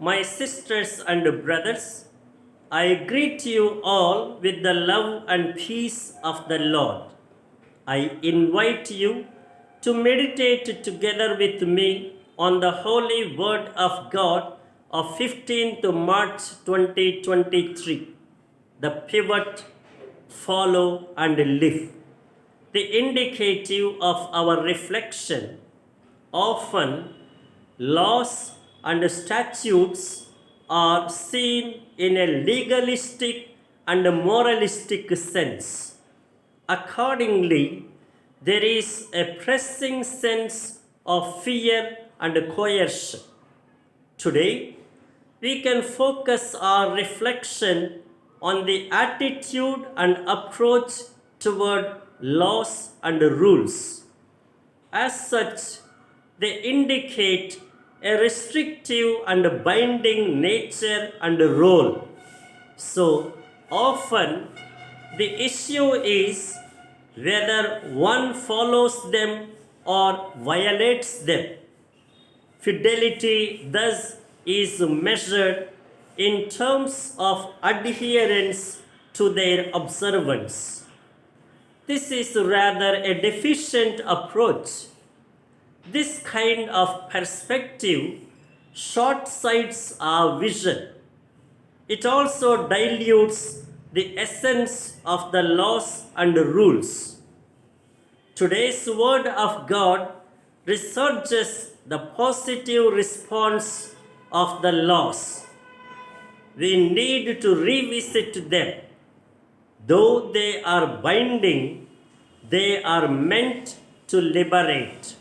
My sisters and brothers, I greet you all with the love and peace of the Lord. I invite you to meditate together with me on the holy word of God of 15th March 2023. The pivot, follow and live. The indicative of our reflection. Often, laws and statutes are seen in a legalistic and moralistic sense. Accordingly, there is a pressing sense of fear and coercion. Today, we can focus our reflection on the attitude and approach toward laws and rules. As such, they indicate a restrictive and binding nature and role. So often, the issue is whether one follows them or violates them. Fidelity thus is measured in terms of adherence to their observance. This is rather a deficient approach. This kind of perspective short-sights our vision. It also dilutes the essence of the laws and rules. Today's word of God researches the positive response of the laws. We need to revisit them. Though they are binding, they are meant to liberate.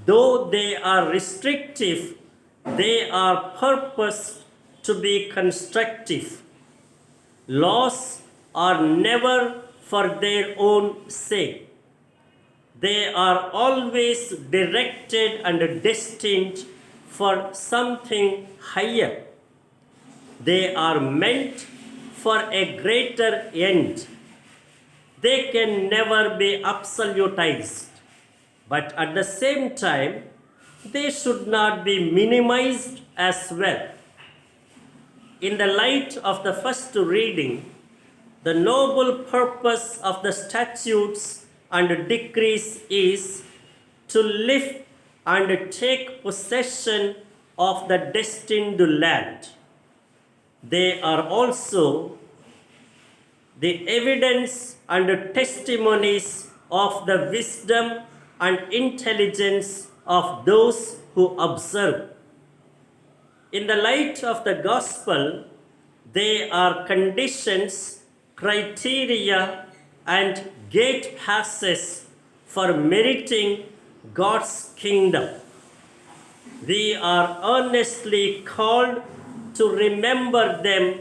Though they are restrictive, they are purposed to be constructive. Laws are never for their own sake. They are always directed and destined for something higher. They are meant for a greater end. They can never be absolutized, but at the same time, they should not be minimized as well. In the light of the first reading, the noble purpose of the statutes and decrees is to live and take possession of the destined land. They are also the evidence and testimonies of the wisdom and intelligence of those who observe. In the light of the gospel, they are conditions, criteria, and gate passes for meriting God's kingdom. We are earnestly called to remember them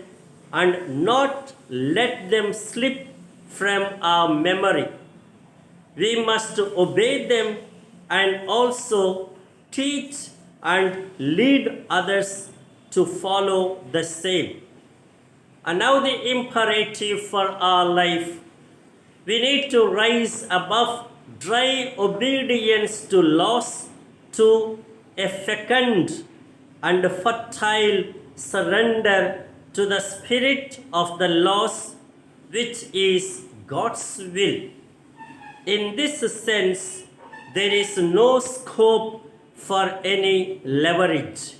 and not let them slip from our memory. We must obey them and also teach and lead others to follow the same. And now the imperative for our life. We need to rise above dry obedience to laws to a fecund and fertile surrender to the spirit of the laws, which is God's will. In this sense, there is no scope for any leverage.